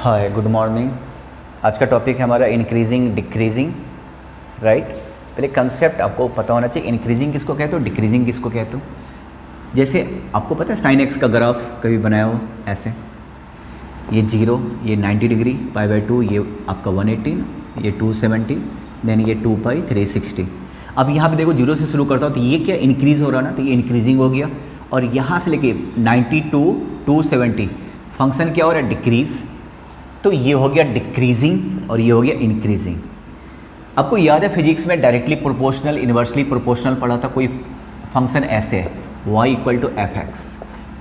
हाय, good morning. आज का topic है हमारा इंक्रीजिंग डिक्रीजिंग, राइट। पहले कंसेप्ट आपको पता होना चाहिए, इंक्रीजिंग किसको कहते हो, डिक्रीजिंग किसको कहते हो। जैसे आपको पता है साइन एक्स का ग्राफ कभी बनाया हो ऐसे, ये 0, ये 90 डिग्री, π/2, ये आपका 180, ये 270, देन ये 2 पाई 360। अब यहाँ पे देखो 0 से शुरू करता हूँ तो ये क्या इंक्रीज़ हो रहा ना, तो ये इंक्रीजिंग हो गया। और यहाँ से लेके 90 टू 270 फंक्शन क्या हो रहा है, डिक्रीज़, तो ये हो गया डिक्रीजिंग और ये हो गया इंक्रीजिंग। आपको याद है फिजिक्स में डायरेक्टली प्रोपोर्शनल, इन्वर्सली प्रोपोर्शनल पढ़ा था। कोई फंक्शन ऐसे है y = fx,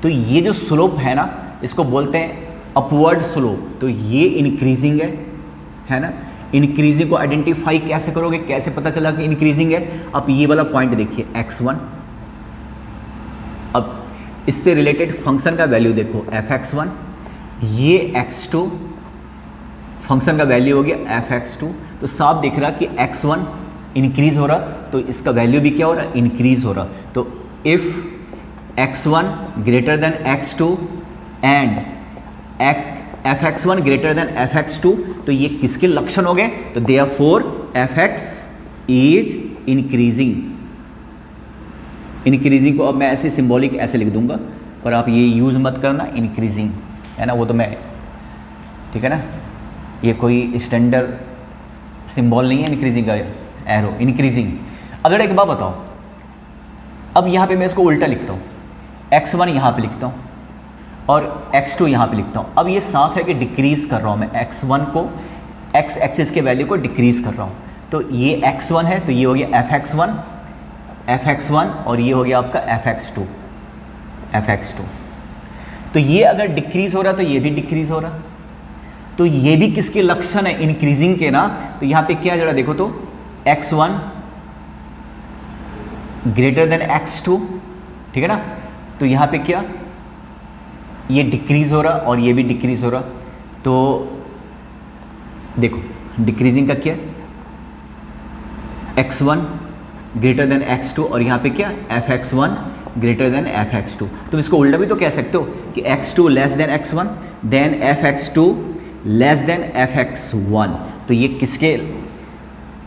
तो ये जो स्लोप है ना इसको बोलते हैं अपवर्ड स्लोप, तो ये इंक्रीजिंग है ना। इंक्रीजिंग को आइडेंटिफाई कैसे करोगे, कैसे पता चला कि इंक्रीजिंग है। अब ये वाला पॉइंट देखिए x1, अब इससे रिलेटेड फंक्शन का वैल्यू देखो fx1, ये x2 फंक्शन का वैल्यू हो गया fx2, तो साफ दिख रहा कि x1 इंक्रीज हो रहा तो इसका वैल्यू भी क्या हो रहा, इंक्रीज हो रहा। तो if x1 greater than x2 and fx1 greater than fx2, तो ये किसके लक्षण हो गए, तो therefore fx is increasing. Increasing को अब मैं ऐसे सिंबॉलिक ऐसे लिख दूंगा, पर आप ये यूज़ मत करना, इंक्रीजिंग है ना, वो तो मैं, ठीक है ना, ये कोई स्टैंडर्ड सिंबल नहीं है इंक्रीजिंग का, एरो इंक्रीजिंग। अगर एक बात बताओ, अब यहाँ पे मैं इसको उल्टा लिखता हूँ, x1 यहाँ पे लिखता हूँ और x2 यहाँ पे लिखता हूँ। अब ये साफ है कि डिक्रीज़ कर रहा हूँ मैं x1 को, x एक्सिस के वैल्यू को डिक्रीज़ कर रहा हूँ। तो ये x1 है तो ये हो गया fx1 और ये हो गया आपका fx2। तो ये अगर डिक्रीज़ हो रहा तो ये भी डिक्रीज़ हो रहा, तो ये भी किसके लक्षण है, इंक्रीजिंग के ना। तो यहाँ पे क्या जरा देखो, तो x1 ग्रेटर देन x2, ठीक है ना, तो यहाँ पे क्या, ये डिक्रीज हो रहा और ये भी डिक्रीज हो रहा। तो देखो डिक्रीजिंग का क्या, x1 ग्रेटर देन x2 और यहाँ पे क्या fx1 ग्रेटर देन fx2। तुम इसको उल्टा भी तो कह सकते हो कि x2 less than x1 then fx2 less than fx1। तो ये किसके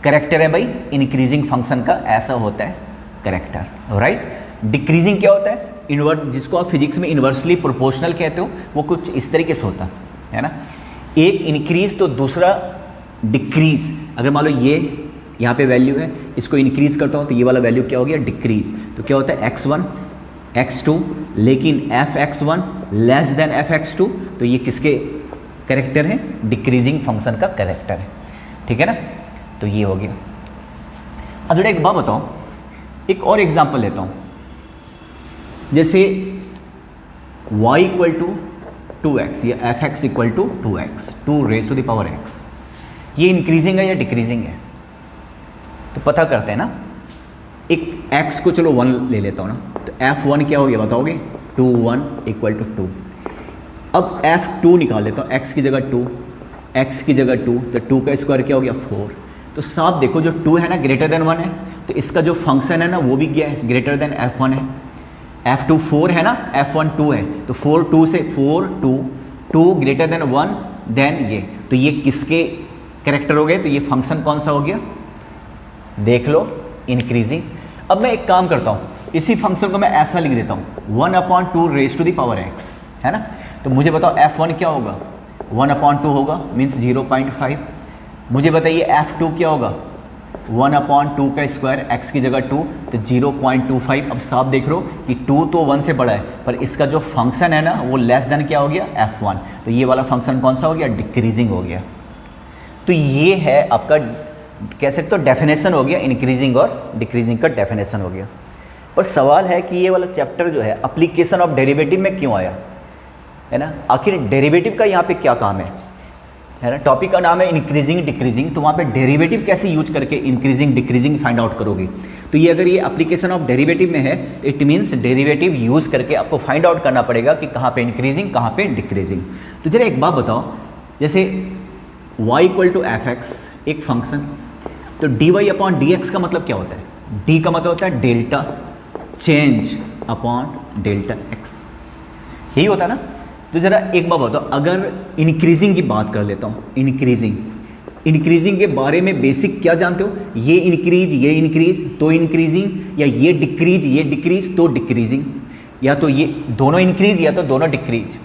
करेक्टर है भाई, इंक्रीजिंग फंक्शन का ऐसा होता है करेक्टर, राइट। डिक्रीजिंग क्या होता है, इन्वर्ट, जिसको आप फिजिक्स में इन्वर्सली प्रोपोर्शनल कहते हो, वो कुछ इस तरीके से होता है ना, एक इंक्रीज तो दूसरा डिक्रीज। अगर मान लो ये यहाँ पे वैल्यू है, इसको इंक्रीज करता हूँ तो ये वाला वैल्यू क्या हो गया, डिक्रीज। तो क्या होता है x1 x2, लेकिन fx1 लेस देन fx2, तो ये किसके करेक्टर है, डिक्रीजिंग फंक्शन का करेक्टर है, ठीक है ना। तो ये हो गया। अब एक बात बताओ, एक और एग्जांपल लेता हूँ, जैसे y = 2x या fx = 2x, 2⁻⁴x, ये इंक्रीजिंग है या डिक्रीजिंग है, तो पता करते हैं ना। एक x को चलो 1 ले लेता हूँ ना, तो f1 क्या हो गया बताओगे, 2 1 = 2। अब f2 निकाल लेता हूँ, x की जगह 2, x की जगह 2, तो 2 का स्क्वायर क्या हो गया 4। तो साफ देखो जो 2 है ना ग्रेटर देन 1 है, तो इसका जो फंक्शन है ना वो भी क्या है, ग्रेटर देन f1 है। f2 4 है ना, f1 2 है, तो 4 2 से 4 2 ग्रेटर देन 1 देन ये, तो ये किसके करेक्टर हो गए, तो ये फंक्शन कौन सा हो गया, देख लो, इंक्रीजिंग। अब मैं एक काम करता हूँ, इसी फंक्शन को मैं ऐसा लिख देता हूँ 1/2⁻x, है ना। तो मुझे बताओ f1 क्या होगा, 1/2 होगा, मीन्स 0.5। मुझे बताइए f2 क्या होगा, 1/2 का स्क्वायर, x की जगह 2, तो 0.25। अब साफ देख लो कि 2 तो 1 से बड़ा है, पर इसका जो फंक्शन है ना वो लेस देन क्या हो गया, f1। तो ये वाला फंक्शन कौन सा हो गया, डिक्रीजिंग हो गया। तो ये है आपका, कह सकते हो डेफिनेशन हो गया, इंक्रीजिंग और डिक्रीजिंग का डेफिनेशन हो गया। पर सवाल है कि ये वाला चैप्टर जो है एप्लीकेशन ऑफ डेरिवेटिव में क्यों आया, है ना। आखिर डेरिवेटिव का यहाँ पे क्या काम है ना। टॉपिक का नाम है इंक्रीजिंग डिक्रीजिंग, तो वहाँ पे डेरिवेटिव कैसे यूज करके इंक्रीजिंग डिक्रीजिंग फाइंड आउट करोगे। तो ये अगर ये एप्लीकेशन ऑफ डेरिवेटिव में है, इट मीन्स डेरिवेटिव यूज करके आपको फाइंड आउट करना पड़ेगा कि कहाँ पे इंक्रीजिंग कहाँ पे डिक्रीजिंग। तो जरा एक बात बताओ, जैसे y = fx एक फंक्शन, तो dy/dx का मतलब क्या होता है, d का मतलब होता है delta change upon delta x, यही होता है ना। तो ज़रा एक बात बताओ, अगर इंक्रीजिंग की बात कर लेता हूँ, इंक्रीजिंग के बारे में बेसिक क्या जानते हो? ये इंक्रीज तो इंक्रीजिंग, या ये डिक्रीज तो डिक्रीजिंग, या तो ये दोनों इंक्रीज या तो दोनों डिक्रीज।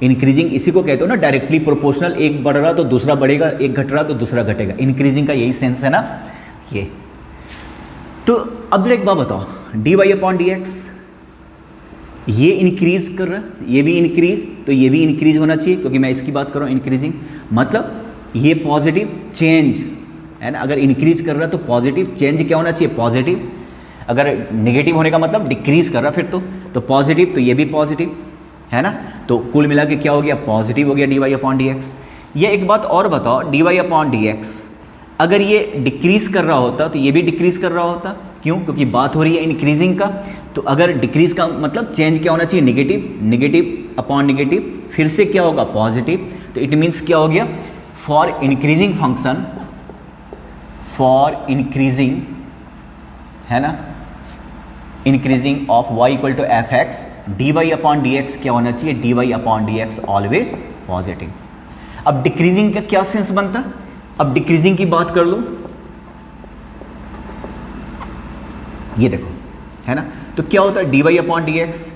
इंक्रीजिंग इसी को कहते हो ना, डायरेक्टली प्रोपोर्शनल, एक बढ़ रहा तो दूसरा बढ़ेगा, एक घट रहा तो दूसरा घटेगा। इंक्रीजिंग का यही सेंस है ना ये। तो अब एक बात बताओ, dy/dx ये इंक्रीज कर रहा है, ये भी इंक्रीज, तो ये भी इंक्रीज होना चाहिए क्योंकि मैं इसकी बात कर रहा हूँ इंक्रीजिंग, मतलब ये पॉजिटिव चेंज है ना। अगर इंक्रीज कर रहा है तो पॉजिटिव चेंज क्या होना चाहिए? पॉजिटिव। अगर नेगेटिव होने का मतलब डिक्रीज कर रहा फिर तो पॉजिटिव, तो ये भी पॉजिटिव है ना। तो कुल मिला के क्या हो गया? पॉजिटिव हो गया dy/dx। ये एक बात और बताओ, dy/dx अगर ये डिक्रीज कर रहा होता तो ये भी डिक्रीज कर रहा होता, क्यों? क्योंकि बात हो रही है इंक्रीजिंग का। तो अगर डिक्रीज का मतलब चेंज क्या होना चाहिए? नेगेटिव, फिर से क्या होगा? पॉजिटिव। तो इट मीन्स क्या हो गया? For increasing function, for increasing है ना, increasing of y = fx, dy/dx क्या होना चाहिए? dy/dx always positive. अब डिक्रीजिंग का क्या सेंस बनता? अब डिक्रीजिंग की बात कर लो, ये देखो है ना। तो क्या होता है? dy/dx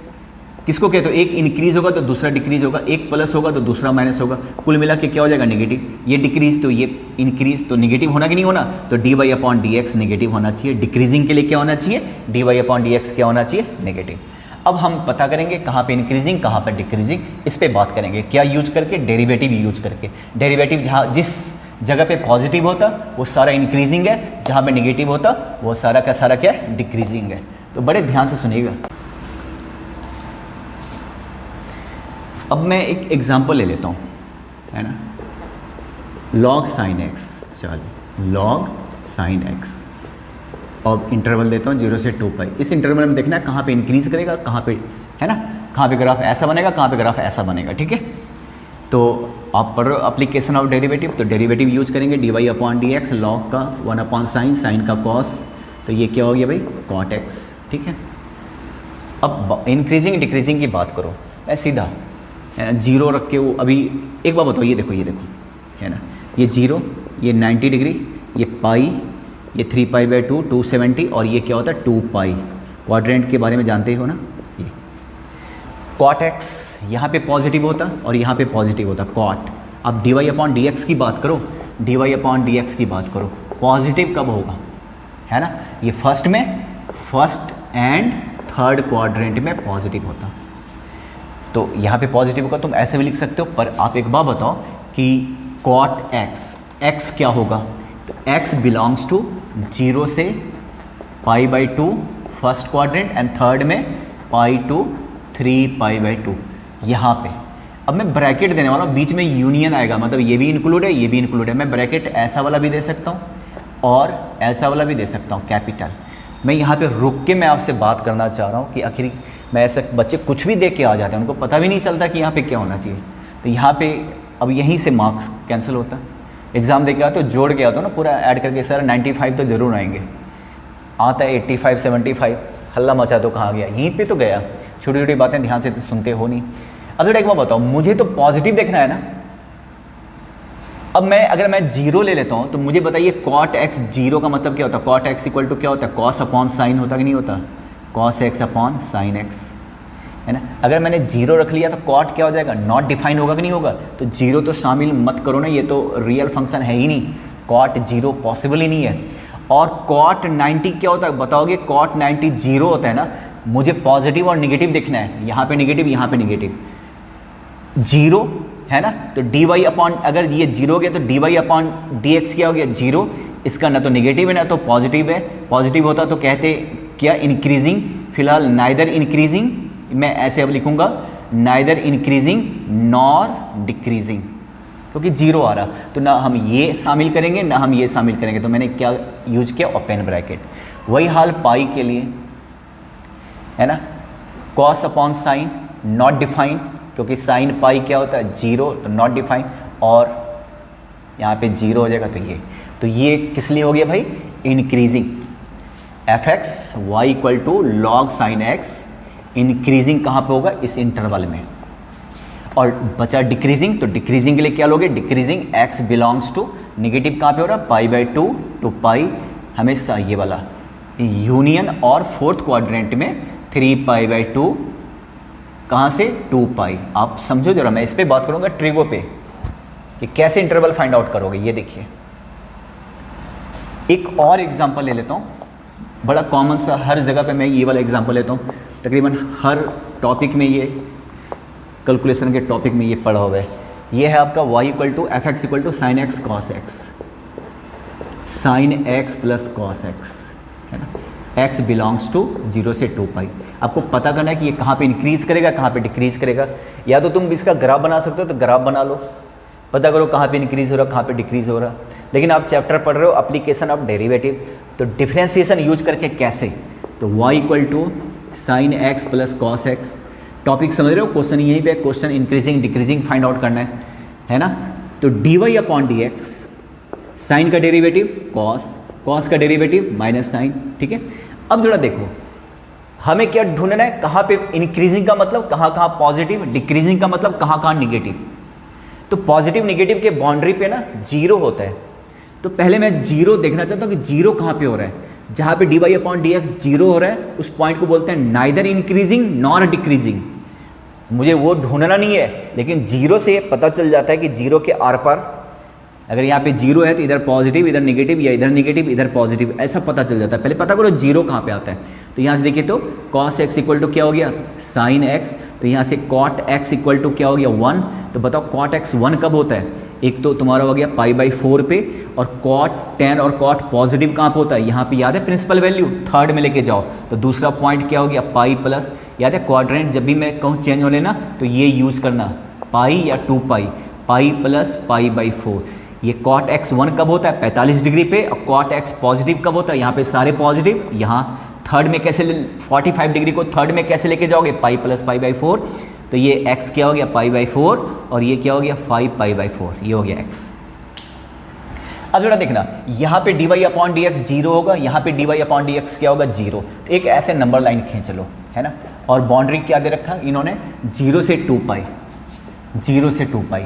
किसको कहते हो? एक इंक्रीज होगा तो दूसरा डिक्रीज होगा, एक प्लस होगा तो दूसरा माइनस होगा, कुल मिला के क्या हो जाएगा? नेगेटिव। ये डिक्रीज तो ये इंक्रीज, तो नेगेटिव होना कि नहीं होना? तो dy/dx नेगेटिव होना चाहिए। डिक्रीजिंग के लिए क्या होना चाहिए? dy/dx क्या होना चाहिए? नेगेटिव। अब हम पता करेंगे कहाँ पे इंक्रीजिंग, कहाँ पे डिक्रीजिंग, इस पे बात करेंगे। क्या यूज करके? डेरिवेटिव यूज करके। डेरिवेटिव जहाँ जिस जगह पे पॉजिटिव होता वो सारा इंक्रीजिंग है, जहाँ पे नेगेटिव होता वो सारा का सारा क्या है? डिक्रीजिंग है। तो बड़े ध्यान से सुनिएगा। अब मैं एक एग्जांपल ले लेता हूँ, है ना, log sin x। चलो log sin x, अब इंटरवल देता हूँ 0 से 2 पाई। इस इंटरवल में देखना है कहाँ पे इंक्रीज करेगा, कहाँ पे, है ना, कहाँ पे ग्राफ ऐसा बनेगा, कहाँ पे ग्राफ ऐसा बनेगा, ठीक है। तो आप पढ़ रहे हो एप्लीकेशन ऑफ डेरिवेटिव, तो डेरिवेटिव यूज करेंगे dy/dx, log का 1/sin, sin का cos, तो ये क्या हो गया भाई? cot x, ठीक है। अब इंक्रीजिंग डिक्रीजिंग की बात करो, मैं सीधा जीरो रख के वो अभी एक बार बताओ, ये देखो है ना, ये 0, ये 90 डिग्री, ये पाई, ये 3π/2 270, और ये क्या होता है? 2 पाई। क्वाड्रेंट के बारे में जानते हो ना, ये cot x यहाँ पे पॉजिटिव होता और यहाँ पे पॉजिटिव होता cot। अब dy/dx की बात करो, dy/dx की बात करो, पॉजिटिव कब होगा, है ना? ये फर्स्ट एंड थर्ड क्वाड्रेंट में पॉजिटिव होता, तो यहाँ पे पॉजिटिव होगा। तुम ऐसे भी लिख सकते हो, पर आप एक बार बताओ कि cot x क्या होगा? तो x बिलोंग्स टू 0 से π/2 फर्स्ट क्वाड्रेंट एंड थर्ड में पाई टू 3π/2 यहाँ पे। अब मैं ब्रैकेट देने वाला हूँ, बीच में यूनियन आएगा, मतलब ये भी इंक्लूड है, ये भी इंक्लूड है। मैं ब्रैकेट ऐसा वाला भी दे सकता हूँ और ऐसा वाला भी दे सकता हूँ, कैपिटल। मैं यहाँ पे रुक के मैं आपसे बात करना चाह रहा हूँ कि आखिर मैं ऐसे बच्चे कुछ भी देख के आ जाते हैं, उनको पता भी नहीं चलता कि यहाँ पे क्या होना चाहिए। तो यहाँ पे अब यहीं से मार्क्स कैंसिल होता है। एग्ज़ाम दे के आते हो, जोड़ के आते हो ना, पूरा ऐड करके, सर 95 तो ज़रूर आएंगे, आता है 85 75, हल्ला मचा दो, कहाँ गया? यहीं पे तो गया। छोटी छोटी बातें ध्यान से सुनते हो नहीं। अब एक बार बताओ, मुझे तो पॉजिटिव देखना है ना। अब अगर मैं 0 ले लेता हूँ तो मुझे बताइए cot x 0 का मतलब क्या होता है? cot x इक्वल टू क्या होता है? cos अपॉन साइन होता कि नहीं होता? cos x upon sine x, है ना। अगर मैंने 0 रख लिया तो cot क्या हो जाएगा? नॉट डिफाइन होगा कि नहीं होगा? तो 0 तो शामिल मत करो ना, ये तो रियल फंक्शन है ही नहीं, cot 0 पॉसिबल ही नहीं है। और cot 90 क्या होता है बताओगे? cot 90 0 होता है ना। मुझे पॉजिटिव और निगेटिव देखना है, यहाँ पे निगेटिव, यहाँ पे निगेटिव, 0 है ना। तो dy अपॉन, अगर ये 0 हो गया तो dy/dx क्या हो गया? 0। इसका ना तो निगेटिव है ना तो पॉजिटिव है। पॉजिटिव होता तो कहते क्या? इंक्रीजिंग। फिलहाल नाइदर इंक्रीजिंग, मैं ऐसे अब लिखूंगा नाइदर इंक्रीजिंग नॉर डिक्रीजिंग, क्योंकि 0 आ रहा, तो ना हम ये शामिल करेंगे ना हम ये शामिल करेंगे। तो मैंने क्या यूज किया? Open bracket. वही हाल पाई के लिए, है ना। cos upon sine not define, क्योंकि साइन पाई क्या होता है? 0, तो नॉट डिफाइन, और यहाँ पे 0 हो जाएगा। तो ये किस लिए हो गया भाई? Increasing. fx y equal to log sin x, increasing कहाँ पे होगा? इस इंटरवल में। और बचा डिक्रीजिंग, तो डिक्रीजिंग के लिए क्या लोगे, decreasing x belongs to negative कहाँ पे हो रहा है, π/2 टू पाई, हमेशा ये वाला यूनियन और फोर्थ क्वाड्रेंट में 3π/2 कहाँ से 2π। आप समझो जरा, मैं इस पे बात करूँगा ट्रिगो पे कि कैसे इंटरवल फाइंड आउट करोगे। ये देखिए एक और एग्जांपल ले लेता हूँ, बड़ा कॉमन सा, हर जगह पे मैं ये वाला एग्जांपल लेता हूँ, तकरीबन हर टॉपिक में, ये कैलकुलेशन के टॉपिक में ये पढ़ा हुआ है। ये है आपका y = fx = sin x cos x, sin x plus cos x, है ना। x बिलोंग्स टू 0 से 2π। आपको पता करना है कि ये कहाँ पे इंक्रीज करेगा, कहाँ पे डिक्रीज करेगा। या तो तुम इसका ग्राफ बना सकते हो, तो ग्राफ बना लो, पता करो कहाँ पे इंक्रीज हो रहा, कहाँ पे डिक्रीज हो रहा। लेकिन आप चैप्टर पढ़ रहे हो एप्लीकेशन ऑफ डेरिवेटिव, तो डिफरेंशिएशन यूज करके कैसे, तो y = sin x plus cos x। Topic समझ रहे हो, क्वेश्चन यहीं पे, question increasing decreasing find out करना है ना। तो dy/dx, साइन का डेरिवेटिव cos, cos का डेरिवेटिव माइनस साइन, ठीक है। अब जरा देखो हमें क्या ढूंढना है, कहाँ पे इंक्रीजिंग का मतलब कहाँ कहाँ पॉजिटिव, डिक्रीजिंग का मतलब कहाँ कहाँ निगेटिव। तो पॉजिटिव निगेटिव के बाउंड्री पे ना जीरो होता है, तो पहले मैं जीरो देखना चाहता हूँ कि जीरो कहाँ पे हो रहा है। जहाँ पे dy/dx जीरो हो रहा है उस पॉइंट को बोलते हैं नाइदर इंक्रीजिंग नॉर डिक्रीजिंग। मुझे वो ढूंढना नहीं है, लेकिन जीरो से पता चल जाता है कि जीरो के आर पार अगर यहाँ पे जीरो है तो इधर पॉजिटिव इधर निगेटिव, या इधर निगेटिव इधर पॉजिटिव, ऐसा पता चल जाता है। पहले पता करो जीरो कहाँ पे आता है। तो यहाँ से देखिए तो cos x = क्या हो गया, sin x, तो यहाँ से cot x = क्या हो गया 1। तो बताओ cot x 1 कब होता है, एक तो तुम्हारा हो गया π/4 पे, और cot tan और cot पॉजिटिव कहाँ पे होता है, यहाँ पे याद है प्रिंसिपल वैल्यू थर्ड में लेके जाओ। तो दूसरा पॉइंट क्या हो गया पाई प्लस, याद है क्वाड्रेंट जब भी मैं कहूँ चेंज होने ना तो ये यूज़ करना पाई या 2π, पाई प्लस π/4। ये cot x 1 कब होता है 45 डिग्री पे, और cot x पॉजिटिव कब होता है, यहाँ पे सारे पॉजिटिव, यहाँ थर्ड में कैसे 45 डिग्री को थर्ड में कैसे लेके जाओगे, पाई प्लस π/4। तो ये x क्या हो गया π/4, और ये क्या हो गया 5π/4, ये हो गया x। अब जरा देखना यहाँ पे dy/dx जीरो होगा, यहाँ पे dy/dx क्या होगा जीरो। तो एक ऐसे नंबर लाइन खींच लो, है ना। और बाउंड्री क्या दे रखा इन्होंने 0 से 2π, 0 से 2π,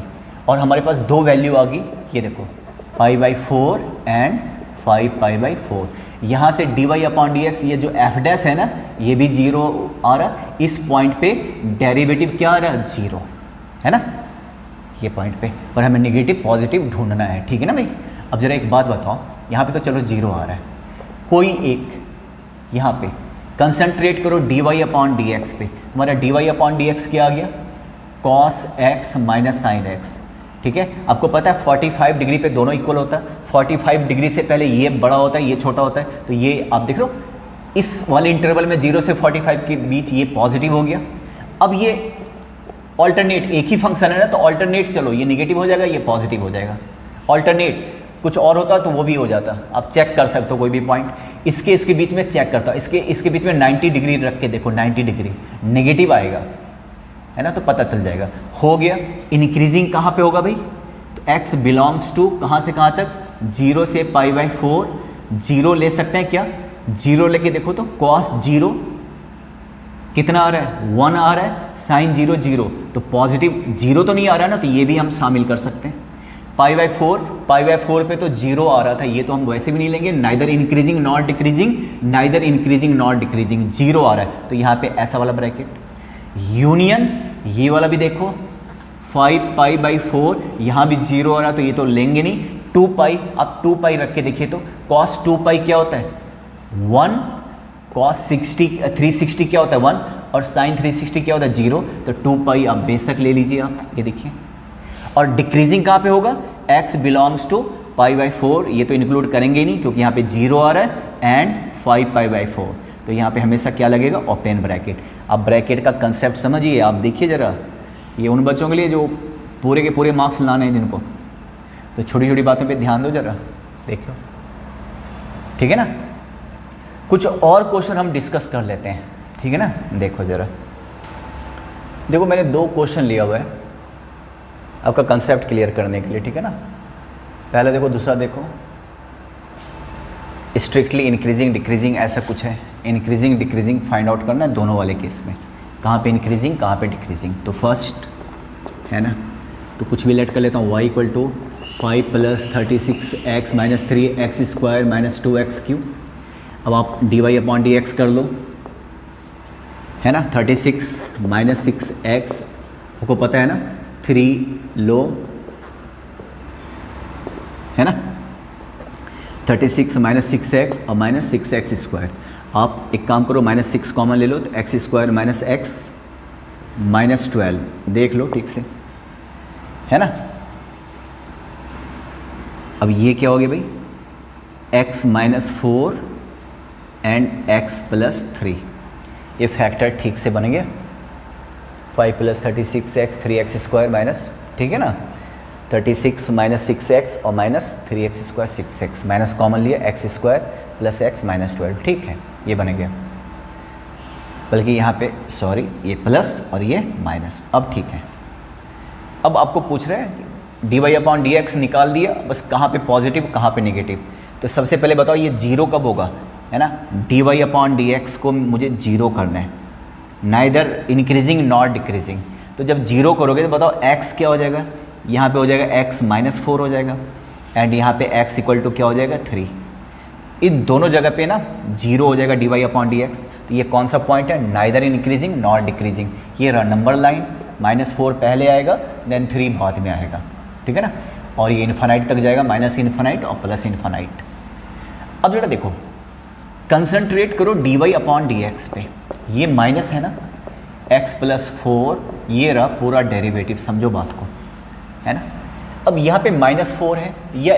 और हमारे पास दो वैल्यू आ गई, ये देखो π/4 एंड 5π/4। यहाँ से dy/dx ये जो f' है ना, ये भी जीरो आ रहा, इस पॉइंट पे डेरिवेटिव क्या आ रहा है जीरो, है ना, ये पॉइंट पे। पर हमें निगेटिव पॉजिटिव ढूंढना है, ठीक है ना भाई। अब जरा एक बात बताओ, यहाँ पे तो चलो जीरो आ रहा है, कोई एक यहाँ पे कंसंट्रेट करो dy/dx पे। तुम्हारा dy/dx क्या आ गया cos x minus sine x, ठीक है। आपको पता है 45 डिग्री पे दोनों इक्वल होता है, 45 डिग्री से पहले ये बड़ा होता है ये छोटा होता है। तो ये आप देख रहे हो इस वाले इंटरवल में 0 से 45 के बीच ये पॉजिटिव हो गया। अब ये ऑल्टरनेट, एक ही फंक्शन है ना, तो ऑल्टरनेट चलो ये निगेटिव हो जाएगा ये पॉजिटिव हो जाएगा। ऑल्टरनेट कुछ और होता तो वो भी हो जाता, आप चेक कर सकते हो कोई भी पॉइंट। इसके बीच में चेक करता, इसके बीच में 90 डिग्री रख के देखो, 90 डिग्री नेगेटिव आएगा, है ना, तो पता चल जाएगा। हो गया इंक्रीजिंग कहाँ पे होगा भाई, तो x बिलोंग्स टू कहाँ से कहाँ तक 0 से π/4। जीरो ले सकते हैं क्या, जीरो लेके देखो तो cos 0 कितना आ रहा है 1 आ रहा है, साइन 0 0, तो पॉजिटिव जीरो तो नहीं आ रहा है ना, तो ये भी हम शामिल कर सकते हैं। π/4 पे तो जीरो आ रहा था, ये तो हम वैसे भी नहीं लेंगे, neither increasing not decreasing, neither increasing not decreasing, zero आ रहा है, तो यहाँ पे ऐसा वाला ब्रैकेट यूनियन, ये वाला भी देखो 5π/4, यहाँ भी जीरो आ रहा है, तो ये तो लेंगे नहीं। 2π, अब 2π रख के देखिए तो cos 2π क्या होता है 1, cos 360 क्या होता है 1, और sin 360 क्या होता है 0, तो 2π आप बेशक ले लीजिए आप, ये देखिए। और डिक्रीजिंग कहाँ पे होगा, x बिलोंग्स टू π/4, ये तो इंक्लूड करेंगे ही नहीं क्योंकि यहाँ पे जीरो आ रहा है, एंड 5π/4, तो यहाँ पे हमेशा क्या लगेगा ओपन ब्रैकेट। अब ब्रैकेट का कंसेप्ट समझिए, आप देखिए ज़रा, ये उन बच्चों के लिए जो पूरे के पूरे मार्क्स लाने हैं जिनको, तो छोटी छोटी बातों पे ध्यान दो ज़रा, देखो, ठीक है ना। कुछ और क्वेश्चन हम डिस्कस कर लेते हैं, ठीक है ना। देखो ज़रा, देखो मैंने दो क्वेश्चन लिया हुआ है आपका कंसेप्ट क्लियर करने के लिए, ठीक है ना। पहले देखो, दूसरा देखो, स्ट्रिक्टली इंक्रीजिंग डिक्रीजिंग ऐसा कुछ है, इंक्रीजिंग डिक्रीजिंग फाइंड आउट करना है दोनों वाले केस में, कहाँ पे इंक्रीजिंग कहाँ पे डिक्रीजिंग। तो फर्स्ट है ना। तो कुछ भी लेट कर लेता हूँ, y equal to 5 plus 36x minus 3x square minus 2x cube. अब आप dy अपॉन डी एक्स कर लो, है ना। 36 माइनस 6x आपको पता है ना, 3 लो, है ना। 36 माइनस 6x और माइनस 6x स्क्वायर। आप एक काम करो, माइनस 6 कॉमन ले लो तो x square minus x minus 12, देख लो ठीक से, है ना। अब ये क्या हो गया भाई, x minus 4 and x plus 3, ये फैक्टर ठीक से बन गया। 5 plus 36x 3x square minus, ठीक है ना, 36 माइनस 6x और minus 3x square 6x, minus common लिया, x square plus x minus 12, ठीक है, ये बन गया। बल्कि यहाँ पे सॉरी, ये प्लस और ये माइनस, अब ठीक है। अब आपको पूछ रहे हैं d Y upon D x निकाल दिया, बस कहाँ पे पॉजिटिव कहाँ पे नेगेटिव। तो सबसे पहले बताओ ये जीरो कब होगा, है ना। D Y upon D x को मुझे जीरो करना है, नाइदर इंक्रीजिंग नॉट डिक्रीजिंग। तो जब जीरो करोगे तो बताओ x क्या हो जाएगा, यहाँ पे हो जाएगा x माइनस 4 हो जाएगा, एंड यहाँ पे x इक्वल टू क्या हो जाएगा 3। इन दोनों जगह पे ना जीरो हो जाएगा d Y upon D x. तो ये कौन सा पॉइंट है, नाइदर इंक्रीजिंग नॉट डिक्रीजिंग। ये रहा नंबर लाइन, -4 पहले आएगा देन 3 बाद में आएगा, ठीक है ना। और ये इन्फानाइट तक जाएगा, माइनस इन्फानाइट और प्लस इन्फानाइट। अब जरा देखो, कंसंट्रेट करो d Y upon D x पे, ये माइनस है ना, x प्लस 4, ये रहा पूरा डेरिवेटिव, समझो बात को, है ना। अब यहाँ पे -4 है, या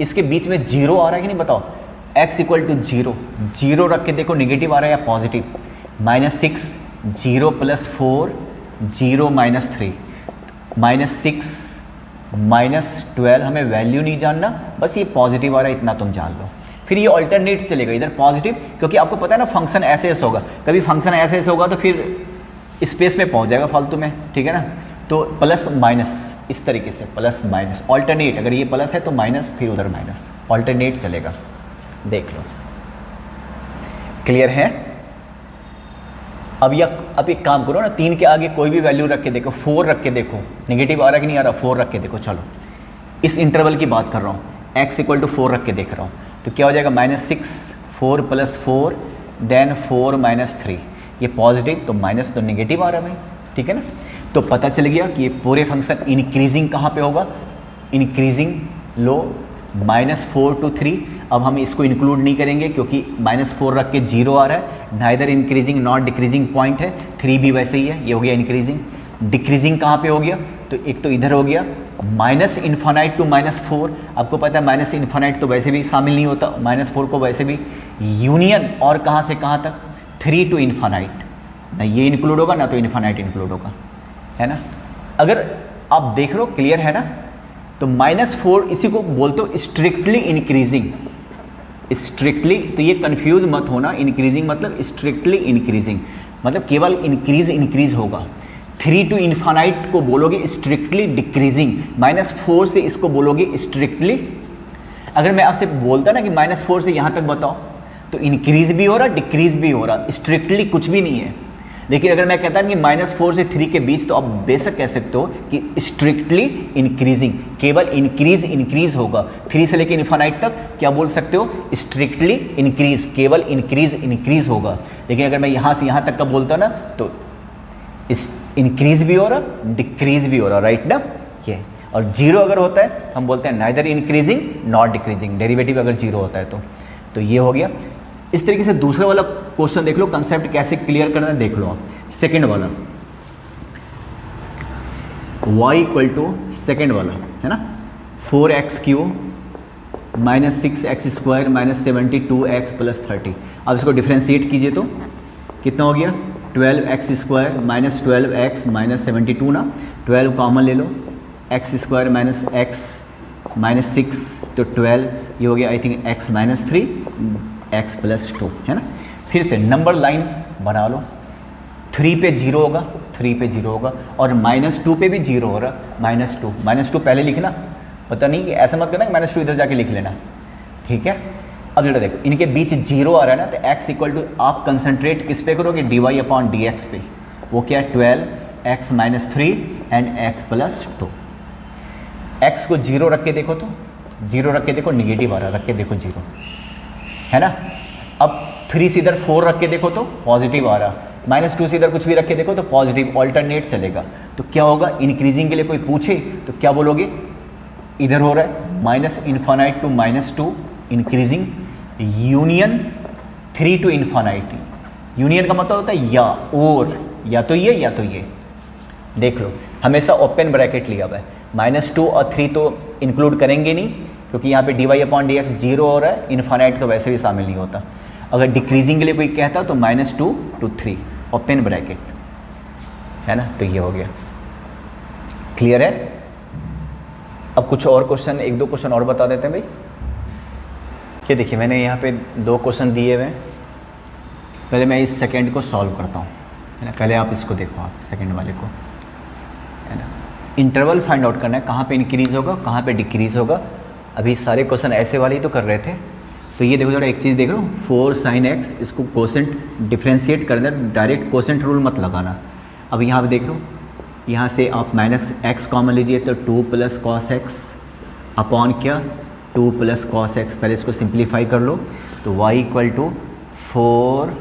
इसके बीच में जीरो आ रहा है कि नहीं बताओ, x इक्वल टू 0, जीरो रख के देखो निगेटिव आ रहा है या पॉजिटिव। -6 0 प्लस 4 0 माइनस 3, -6 -12, हमें वैल्यू नहीं जानना, बस ये पॉजिटिव आ रहा है इतना तुम जान लो। फिर ये ऑल्टरनेट चलेगा इधर पॉजिटिव, क्योंकि आपको पता है ना फंक्शन ऐसे ऐसे होगा, कभी फंक्शन ऐसे ऐसे होगा तो फिर स्पेस में पहुंच जाएगा फालतू में, ठीक है ना। तो प्लस माइनस इस तरीके से, प्लस माइनस ऑल्टरनेट, अगर ये प्लस है तो माइनस, फिर उधर माइनस, ऑल्टरनेट चलेगा, देख लो। क्लियर है। अब एक काम करो ना, 3 के आगे कोई भी वैल्यू रख के देखो, 4 रख के देखो, नेगेटिव आ रहा कि नहीं आ रहा, 4 रख के देखो। चलो इस इंटरवल की बात कर रहा हूँ, x इक्वल टू 4 रख के देख रहा हूँ, तो क्या हो जाएगा, -6 4 प्लस 4 देन 4 माइनस 3, ये पॉजिटिव तो माइनस तो नेगेटिव आ रहा है भाई, ठीक है ना। तो पता चल गया कि ये पूरे फंक्शन इंक्रीजिंग कहाँ पे होगा, इंक्रीजिंग लो, -4 to 3। अब हम इसको इंक्लूड नहीं करेंगे क्योंकि -4 रख के 0 आ रहा है, neither increasing not decreasing point है। 3 भी वैसे ही है, ये हो गया इंक्रीजिंग। डिक्रीजिंग कहाँ पे हो गया, तो एक तो इधर हो गया -इन्फानाइट टू -4। आपको पता है माइनस इन्फानाइट तो वैसे भी शामिल नहीं होता, -4 को वैसे भी यूनियन, और कहाँ से कहाँ तक, 3 टू इन्फानाइट, ना ये इंक्लूड होगा ना तो इन्फानाइट इंक्लूड होगा, है ना। अगर आप देख रहे हो क्लियर है ना, तो -4 इसी को बोलते हो स्ट्रिक्टली इंक्रीजिंग, स्ट्रिक्टली। तो ये कंफ्यूज मत होना, इंक्रीजिंग मतलब स्ट्रिक्टली इंक्रीजिंग, मतलब केवल इंक्रीज होगा। 3 टू इन्फानाइट को बोलोगे स्ट्रिक्टली डिक्रीजिंग, -4 से इसको बोलोगे स्ट्रिक्टली। अगर मैं आपसे बोलता ना कि -4 से यहाँ तक बताओ, तो इंक्रीज भी हो रहा डिक्रीज भी हो रहा, स्ट्रिक्टली कुछ भी नहीं है। लेकिन अगर मैं कहता कि -4 से 3 के बीच, तो आप बेशक कह सकते हो कि स्ट्रिक्टली इंक्रीजिंग, केवल इंक्रीज होगा। 3 से लेकर इन्फानाइट तक क्या बोल सकते हो, स्ट्रिक्टली इंक्रीज, केवल इंक्रीज होगा। लेकिन अगर मैं यहाँ से यहाँ तक का बोलता ना, तो इंक्रीज भी हो रहा डिक्रीज भी हो रहा, राइट ना। ये और 0 अगर होता है हम बोलते हैं neither increasing not decreasing, derivative अगर 0 होता है तो ये हो गया। इस तरीके से दूसरा वाला क्वेश्चन देख लो, कंसेप्ट कैसे क्लियर करना है देख लो आप। सेकंड वाला y इक्वल टू सेकेंड वाला है ना, 4x³ minus 6x square minus 72x plus 30। अब इसको डिफ्रेंशिएट कीजिए तो कितना हो गया, 12x square minus 12x minus 72 ना, 12 कॉमन ले लो, x square minus x minus 6 तो 12, ये हो गया I think x minus 3 x plus 2, है ना। फिर से नंबर लाइन बना लो, 3 पे 0 होगा, 3 पे 0 होगा, और -2 पे भी 0 हो रहा, -2 पहले लिखना, पता नहीं कि ऐसा मत करना कि -2 इधर जाके लिख लेना, ठीक है। अब जरा देखो इनके बीच 0 आ रहा है ना, तो x इक्वल टू आप कंसंट्रेट किस पे करोगे, dy अपॉन dx पे, वो क्या है 12, x minus 3 and x plus 2। x को 0 रख के देखो तो 0 रख के देखो निगेटिव आ रहा, रख के देखो 0 है ना। अब 3 से इधर 4 रख के देखो तो पॉजिटिव आ रहा, -2 से इधर कुछ भी रख के देखो तो पॉजिटिव, ऑल्टरनेट चलेगा। तो क्या होगा, इंक्रीजिंग के लिए कोई पूछे तो क्या बोलोगे, इधर हो रहा है -∞ to -2 increasing, union 3 to infinite. Union का मतलब होता है या और, या तो ये देख लो, हमेशा ओपन ब्रैकेट लिया हुआ है। -2 और 3 तो इंक्लूड करेंगे नहीं क्योंकि यहाँ पे dy/dx 0 हो रहा है, इन्फानाइट तो वैसे भी शामिल नहीं होता। अगर डिक्रीजिंग के लिए कोई कहता तो -2 to 3 ओपन ब्रैकेट है ना। तो ये हो गया, क्लियर है। अब कुछ और क्वेश्चन, 1-2 क्वेश्चन और बता देते हैं भाई। ये देखिए मैंने यहाँ पे 2 क्वेश्चन दिए हुए हैं, पहले मैं इस सेकंड को सॉल्व करता हूँ है ना। पहले आप इसको देखो, आप सेकंड वाले को है ना। इंटरवल फाइंड आउट करना है, कहाँ पे इंक्रीज़ होगा कहाँ पे डिक्रीज़ होगा। अभी सारे क्वेश्चन ऐसे वाले ही तो कर रहे थे। तो ये देखो, जरा एक चीज़ देख रहे हो, 4 sin x, इसको कोसेंट डिफ्रेंशिएट कर देना, डायरेक्ट कोसेंट रूल मत लगाना। अब यहाँ पे देख रहे हो, यहाँ से आप -x कॉमन लीजिए तो 2 + cos x अपॉन क्या 2 + cos x। पहले इसको सिंप्लीफाई कर लो तो y = 4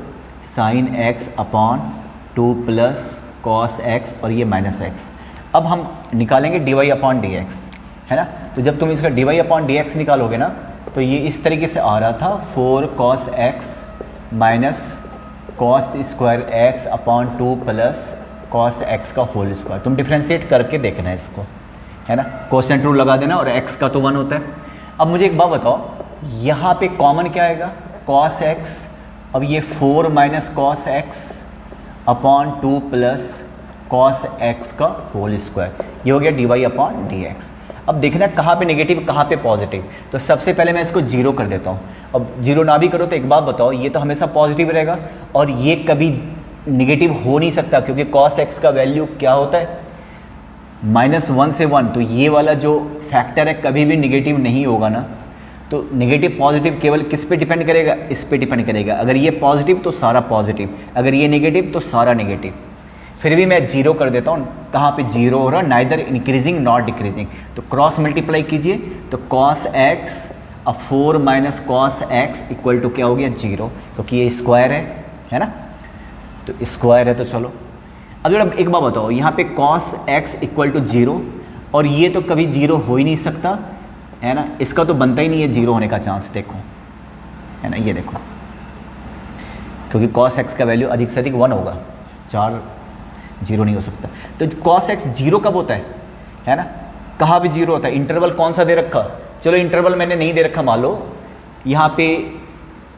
sin x upon 2 + cos x और ये -x। अब हम निकालेंगे dy/dx है ना। तो जब तुम इसका dy/dx निकालोगे ना तो ये इस तरीके से आ रहा था, 4 cos x minus cos square x upon 2 + cos x का होल स्क्वायर। तुम डिफ्रेंशिएट करके देखना है इसको है ना, कोसेंट रूल लगा देना और x का तो 1 होता है। अब मुझे एक बात बताओ, यहाँ पे कॉमन क्या आएगा, cos x। अब ये 4 - cos x upon 2 + cos x का होल स्क्वायर, ये हो गया dy/dx। अब देखना कहाँ पे नेगेटिव कहाँ पे पॉजिटिव। तो सबसे पहले मैं इसको 0 कर देता हूँ। अब 0 ना भी करो तो एक बात बताओ, ये तो हमेशा पॉजिटिव रहेगा और ये कभी नेगेटिव हो नहीं सकता क्योंकि cos x का वैल्यू क्या होता है, -1 से 1। तो ये वाला जो फैक्टर है कभी भी नेगेटिव नहीं होगा ना। तो नेगेटिव पॉजिटिव केवल किस पे डिपेंड करेगा, इस पे डिपेंड करेगा। अगर ये पॉजिटिव तो सारा पॉजिटिव, अगर ये नेगेटिव तो सारा नेगेटिव। फिर भी मैं 0 कर देता हूँ, कहाँ पे 0 हो रहा, नाइदर इंक्रीजिंग नॉट डिक्रीजिंग। तो क्रॉस मल्टीप्लाई कीजिए तो cos x अब 4 - cos x इक्वल टू क्या हो गया 0, क्योंकि ये स्क्वायर है ना। तो स्क्वायर है तो चलो। अब जरा एक बात बताओ, यहाँ पे cos x इक्वल टू 0 और ये तो कभी 0 हो ही नहीं सकता है ना, इसका तो बनता ही नहीं है 0 होने का चांस। देखो है ना, ये देखो, क्योंकि cos x का वैल्यू अधिक से अधिक 1 होगा, 4 0 नहीं हो सकता। तो cos x 0 कब होता है ना, कहाँ पे 0 होता है, इंटरवल कौन सा दे रखा, चलो इंटरवल मैंने नहीं दे रखा, मान लो यहाँ पे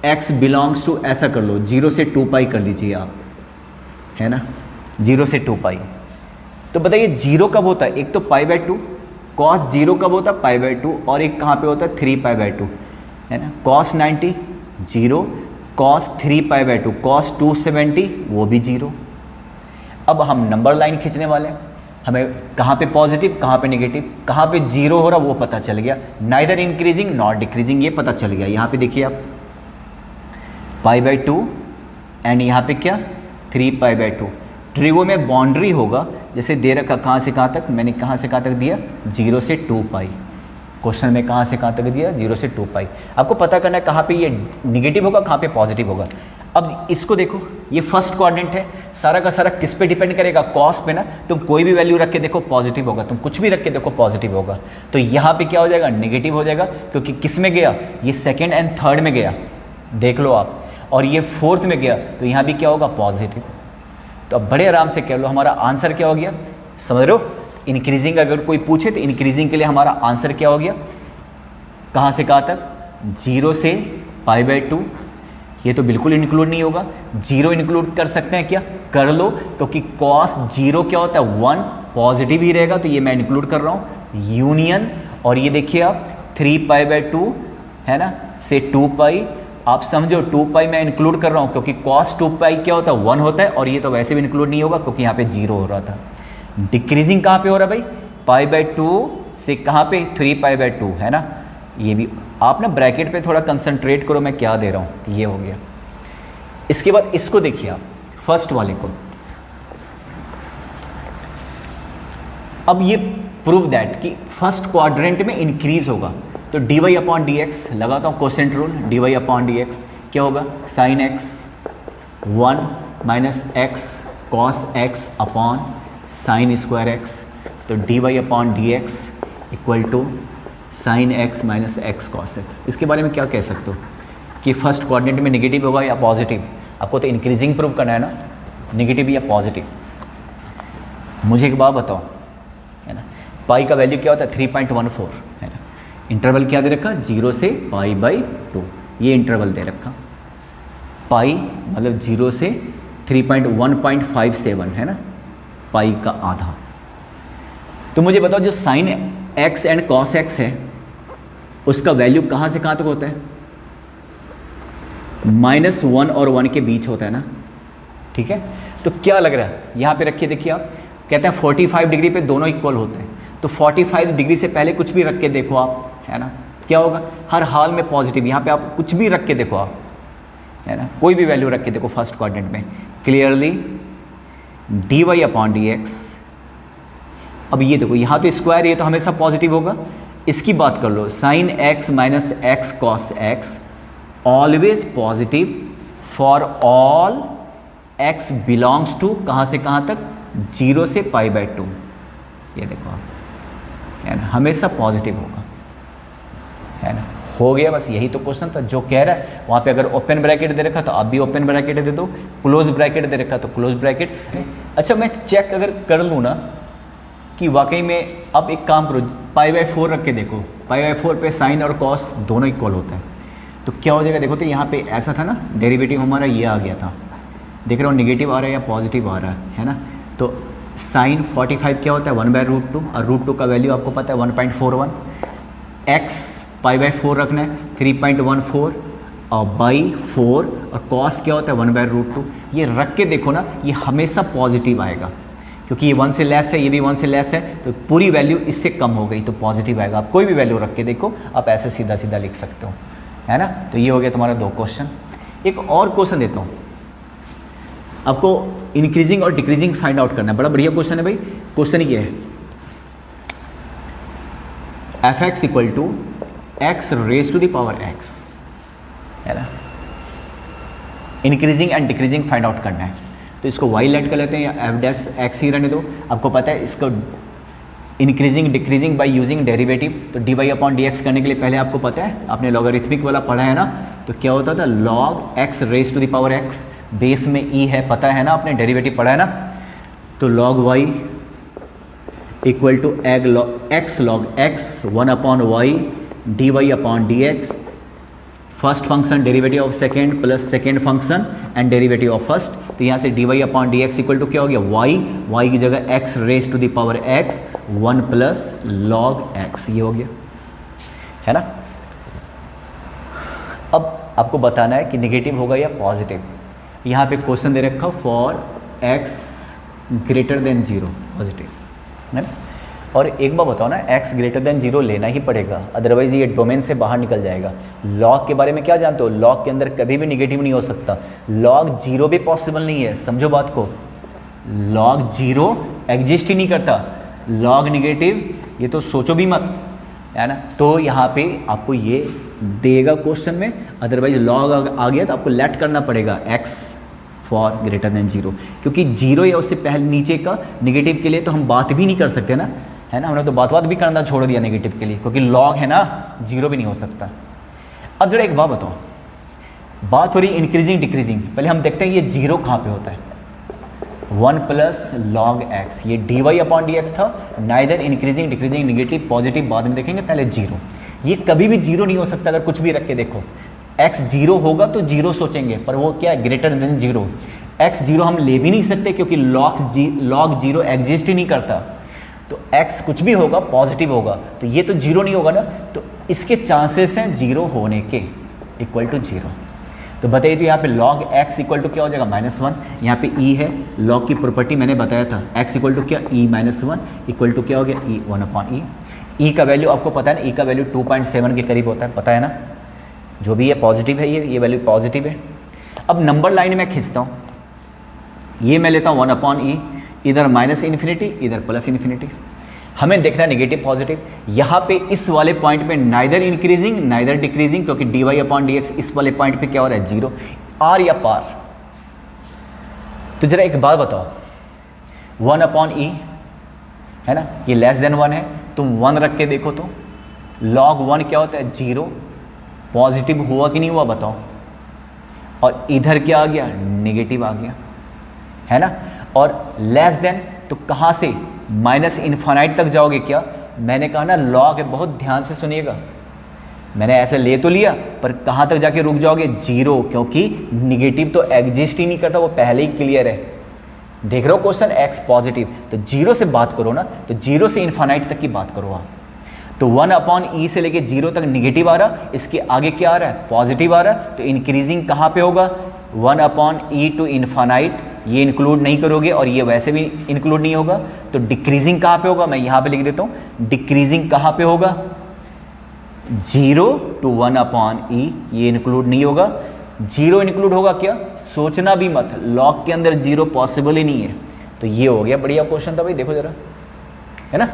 x बिलोंग्स टू, ऐसा कर लो 0 से 2π कर लीजिए आप है ना, 0 से 2π। तो बताइए 0 कब होता है, एक तो π/2, cos 0 कब होता है π/2, और एक कहाँ पे होता है 3π/2 है ना। cos 90 0, cos 3π/2, cos 270 वो भी 0। अब हम नंबर लाइन खींचने वाले हैं, हमें कहाँ पे पॉजिटिव कहाँ पे नेगेटिव, कहाँ पे 0 हो रहा वो पता चल गया, नाइदर इंक्रीजिंग नॉट डिक्रीजिंग ये पता चल गया। यहाँ पे देखिए आप π/2 एंड यहाँ पे क्या 3π/2। ट्रिगो में बाउंड्री होगा जैसे दे रखा, कहाँ से कहाँ तक, मैंने कहाँ से कहाँ तक दिया 0 से 2π। क्वेश्चन में कहाँ से कहाँ तक दिया 0 से 2π। आपको पता करना है कहाँ पे ये निगेटिव होगा कहाँ पे पॉजिटिव होगा। अब इसको देखो, ये फर्स्ट क्वाड्रेंट है, सारा का सारा किस पे डिपेंड करेगा, कॉस पे ना। तुम कोई भी वैल्यू रख के देखो पॉजिटिव होगा, तुम कुछ भी रख के देखो पॉजिटिव होगा। तो यहाँ पे क्या हो जाएगा, नेगेटिव हो जाएगा, क्योंकि किस में गया, ये सेकेंड एंड थर्ड में गया, देख लो आप, और ये फोर्थ में गया, तो यहाँ भी क्या होगा पॉजिटिव। तो अब बड़े आराम से कह लो हमारा आंसर क्या हो गया, समझ रहे हो। इंक्रीजिंग अगर कोई पूछे तो इंक्रीजिंग के लिए हमारा आंसर क्या हो गया, कहाँ से कहाँ तक 0 से π/2। ये तो बिल्कुल इंक्लूड नहीं होगा, 0 इंक्लूड कर सकते हैं क्या, कर लो, क्योंकि cos 0 क्या होता है 1, पॉजिटिव ही रहेगा, तो ये मैं इंक्लूड कर रहा हूँ। यूनियन, और ये देखिए आप 3π/2 है ना से 2π, आप समझो 2π मैं इंक्लूड कर रहा हूँ क्योंकि cos 2π क्या होता है 1 होता है, और ये तो वैसे भी इंक्लूड नहीं होगा क्योंकि यहाँ पे 0 हो रहा था। डिक्रीजिंग कहाँ पे हो रहा है भाई, π/2 से कहाँ पे 3π/2 है ना। ये भी आप ना ब्रैकेट पे थोड़ा कंसंट्रेट करो, मैं क्या दे रहा हूँ, ये हो गया। इसके बाद इसको देखिए आप फर्स्ट वाले को, अब ये प्रूव दैट कि फर्स्ट क्वाड्रेंट में इंक्रीज होगा, तो D Y upon D X लगाता हूँ quotient rule, D Y upon D X क्या होगा, sine X 1 minus X cos X upon sine square X, तो D Y upon D x equal to sine x minus X cos X. इसके बारे में क्या कह सकते हो कि फर्स्ट क्वाड्रेंट में नेगेटिव होगा या पॉजिटिव? आपको तो इंक्रीजिंग प्रूव करना है ना, नेगेटिव या पॉजिटिव। मुझे एक बात बताओ, है ना, पाई का वैल्यू क्या होता है 3.14, है ना, इंटरवल क्या दे रखा 0 से पाई बाई 2, ये इंटरवल दे रखा, पाई मतलब 0 से 3.1.57 है ना, पाई का आधा। तो मुझे बताओ जो sine x and cos x है उसका वैल्यू कहाँ से कहाँ तक होता है, -1 और 1 के बीच होता है ना, ठीक है। तो क्या लग रहा है यहाँ पे रखिए, देखिए आप कहते हैं 45 डिग्री पे दोनों इक्वल होते हैं, तो 45 डिग्री से पहले कुछ भी रख के देखो आप, है ना, क्या होगा, हर हाल में पॉजिटिव। यहाँ पे आप कुछ भी रख के देखो आप, है ना, कोई भी वैल्यू रख के देखो फर्स्ट क्वाड्रेंट में, clearly d Y upon D x. अब ये देखो यहाँ तो स्क्वायर, ये तो हमेशा पॉजिटिव होगा। इसकी बात कर लो, sine x minus X cos X always positive for all X belongs to कहाँ से कहाँ तक, 0 से पाई बाई 2। ये देखो आप, है ना, हमेशा पॉजिटिव होगा, है ना। हो गया, बस यही तो क्वेश्चन था जो कह रहा है। वहाँ पे अगर ओपन ब्रैकेट दे रखा तो आप भी ओपन ब्रैकेट दे दो, क्लोज ब्रैकेट दे रखा तो क्लोज ब्रैकेट। अच्छा, मैं चेक अगर कर लूँ ना कि वाकई में, अब एक काम करो, पाई बाई 4 रख के देखो, पाई बाई 4 पे साइन और कॉस दोनों इक्वल होता है, तो क्या हो जाएगा देखो। तो यहाँ पे ऐसा था ना, डेरिवेटिव हमारा ये आ गया था, देख रहे हो नेगेटिव आ रहा है या पॉजिटिव आ रहा है ना। तो साइन 45 क्या होता है 1/√2, और √2 का वैल्यू आपको पता है 1.41। एक्स पाई बाई 4 रखना है 3.14 और बाई 4, और कॉस क्या होता है 1/√2। ये रख के देखो ना, ये हमेशा पॉजिटिव आएगा, क्योंकि ये 1 से लेस है, ये भी 1 से लेस है, तो पूरी वैल्यू इससे कम हो गई तो पॉजिटिव आएगा। आप कोई भी वैल्यू रख के देखो, आप ऐसे सीधा सीधा लिख सकते हो, है ना। तो ये हो गया तुम्हारा 2 क्वेश्चन। एक और क्वेश्चन देता हूँ आपको, इंक्रीजिंग और डिक्रीजिंग फाइंड आउट करना है। बड़ा बढ़िया क्वेश्चन है भाई। क्वेश्चन ये है, f x equal to x raise to the power x, है ना। Increasing and decreasing find out करना है, तो इसको वाई लेट कर लेते हैं या एफ डैश एक्स ही रहने दो। आपको पता है इसको increasing decreasing by using derivative, तो D Y upon D X करने के लिए पहले आपको पता है, आपने लॉगरिथमिक वाला पढ़ा है ना, तो क्या होता था log x raise to the power x, base में ई है, पता है ना, आपने डेरिवेटिव पढ़ा है ना। तो log y equal to x log x 1 upon y d Y upon D x, first function derivative of second plus second function and derivative of first. तो यहाँ से d Y upon D x equal to क्या हो गया, y की जगह x raise to the power x 1 plus log x, ये हो गया, है ना। अब आपको बताना है कि नेगेटिव होगा या पॉजिटिव। यहाँ पे क्वेश्चन दे रखा for x greater than 0 positive, है ना। और एक बार बताओ ना, x ग्रेटर देन 0 लेना ही पड़ेगा, अदरवाइज ये डोमेन से बाहर निकल जाएगा। लॉग के बारे में क्या जानते हो, लॉग के अंदर कभी भी निगेटिव नहीं हो सकता, लॉग 0 भी पॉसिबल नहीं है, समझो बात को। लॉग 0 एग्जिस्ट ही नहीं करता, लॉग नेगेटिव ये तो सोचो भी मत, है ना। तो यहाँ पे आपको ये देगा क्वेश्चन में, अदरवाइज लॉग आ गया तो आपको लेट करना पड़ेगा x फॉर ग्रेटर देन 0, क्योंकि 0 या उससे पहले नीचे का नेगेटिव के लिए तो हम बात भी नहीं कर सकते ना, है ना। हमने तो बात भी करना छोड़ दिया नेगेटिव के लिए, क्योंकि लॉग है ना, 0 भी नहीं हो सकता। अब जरा एक बात बताओ, बात हो रही इंक्रीजिंग डिक्रीजिंग, पहले हम देखते हैं ये 0 कहाँ पे होता है, 1 प्लस लॉग एक्स, ये D Y upon D X था, neither increasing decreasing negative positive बाद में देखेंगे, पहले 0। ये कभी भी 0 नहीं हो सकता, अगर कुछ भी रख के देखो। x 0 होगा तो 0 सोचेंगे, पर वो क्या है, ग्रेटर देन 0। x 0 हम ले भी नहीं सकते, क्योंकि लॉग 0 एग्जिस्ट ही नहीं करता। तो x कुछ भी होगा पॉजिटिव होगा, तो ये तो 0 नहीं होगा ना, तो इसके चांसेस हैं 0 होने के, इक्वल टू 0। तो बताइए, तो यहाँ पे log x इक्वल टू क्या हो जाएगा, -1। यहाँ पे e है, log की प्रॉपर्टी मैंने बताया था, x इक्वल टू क्या, e -1 इक्वल टू क्या हो गया, e 1 अपॉन e। e का वैल्यू आपको पता है ना, e का वैल्यू 2.7 के करीब होता है, पता है ना, जो भी है पॉजिटिव है, ये वैल्यू पॉजिटिव है। अब नंबर लाइन में खींचता हूँ, ये मैं लेता हूँ 1 अपॉन ई, इधर -∞ इधर +∞। हमें देखना नेगेटिव पॉजिटिव। यहाँ पे इस वाले पॉइंट पे नाइदर इंक्रीजिंग नाइदर डिक्रीजिंग, क्योंकि dy/dx इस वाले पॉइंट पे क्या हो रहा है, 0, आर या पार। तो जरा एक बात बताओ, 1/e है ना, ये लेस देन 1 है, तुम 1 रख के देखो तो log 1 क्या होता है, 0। पॉजिटिव हुआ कि नहीं हुआ बताओ, और इधर क्या आ गया, नेगेटिव आ गया, है ना। और लेस देन तो कहाँ से, माइनस इन्फानाइट तक जाओगे क्या, मैंने कहा ना लॉग है, बहुत ध्यान से सुनिएगा, मैंने ऐसे ले तो लिया पर कहाँ तक जाके रुक जाओगे, 0, क्योंकि निगेटिव तो एग्जिस्ट ही नहीं करता, वो पहले ही क्लियर है। देख रहे हो क्वेश्चन, x पॉजिटिव, तो 0 से बात करो ना, तो 0 से इन्फानाइट तक की बात करो आप। तो 1/e से लेके 0 तक निगेटिव आ रहा, इसके आगे क्या आ रहा है, पॉजिटिव आ रहा, तो इंक्रीजिंग कहाँ पे होगा, 1/e टू इन्फानाइट, ये इंक्लूड नहीं करोगे और ये वैसे भी इंक्लूड नहीं होगा, तो डिक्रीजिंग कहाँ पे होगा, मैं यहाँ पे लिख देता हूँ, डिक्रीजिंग कहाँ पे होगा, 0 to 1/e, ये इंक्लूड नहीं होगा। 0 इंक्लूड होगा क्या, सोचना भी मत, लॉग के अंदर 0 पॉसिबल ही नहीं है। तो ये हो गया, बढ़िया क्वेश्चन था भाई, देखो जरा, है ना।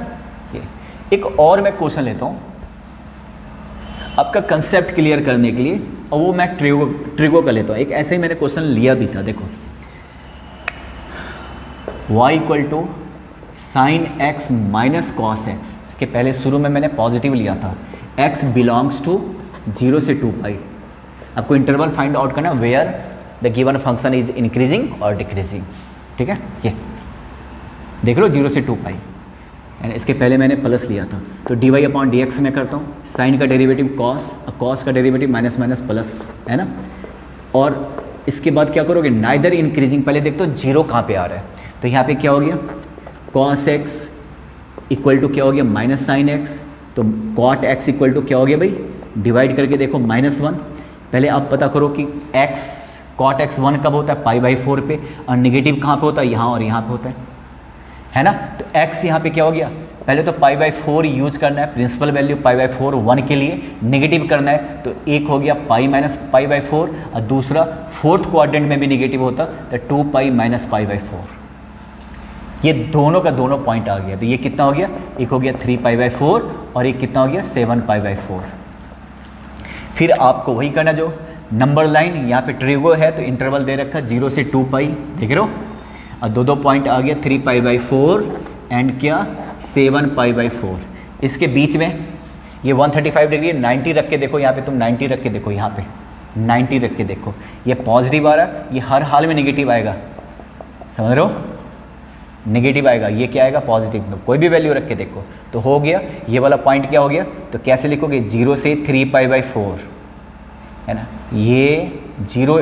ये एक और मैं क्वेश्चन लेता हूँ आपका कंसेप्ट क्लियर करने के लिए, और वो मैं ट्रिगो कर लेता हूँ। एक ऐसे ही मैंने क्वेश्चन लिया भी था, देखो, y = sin x minus cos x, इसके पहले शुरू में मैंने पॉजिटिव लिया था, x बिलोंग्स टू 0 से 2π। आपको इंटरवल फाइंड आउट करना where the given function is increasing और डिक्रीजिंग, ठीक है। ये देख लो 0 से 2π, इसके पहले मैंने प्लस लिया था, तो dy/dx में करता हूँ, साइन का डेरिवेटिव कॉस, कॉस का डेरिवेटिव माइनस माइनस प्लस, है ना। और इसके बाद क्या करोगे, नाइदर इंक्रीजिंग, पहले देखते हो 0 कहाँ पे आ रहा है, तो यहाँ पे क्या हो गया, cos x इक्वल टू क्या हो गया, माइनस साइन x, तो cot x इक्वल टू क्या हो गया भाई, डिवाइड करके देखो -1। पहले आप पता करो कि x cot x 1 कब होता है, π/4 पे, और निगेटिव कहाँ पे होता है, यहाँ और यहाँ पे होता है ना। तो x यहाँ पे क्या हो गया, पहले तो π/4 यूज करना है, प्रिंसिपल वैल्यू π/4 1 के लिए, नेगेटिव करना है, तो एक हो गया π - π/4, और दूसरा फोर्थ क्वाड्रेंट में भी नेगेटिव होता तो 2π - π/4। ये दोनों का दोनों पॉइंट आ गया, तो ये कितना हो गया, एक हो गया 3π/4 और एक कितना हो गया 7π/4। फिर आपको वही करना, जो नंबर लाइन यहाँ पे ट्रिगो है, तो इंटरवल दे रखा 0 से 2π, देख रहे हो, और दो पॉइंट आ गया 3π/4 एंड क्या 7π/4। इसके बीच में ये 135 डिग्री 90 रख के देखो, यहाँ पे तुम 90 रख के देखो, यहाँ पे 90 रख के देखो, ये पॉजिटिव आ रहा है, ये हर हाल में नेगेटिव आएगा, समझ रहे हो, नेगेटिव आएगा, ये क्या आएगा पॉजिटिव, तो कोई भी वैल्यू रख के देखो, तो हो गया ये वाला पॉइंट क्या हो गया, तो कैसे लिखोगे 0 से 3π/4, है ना। ये 0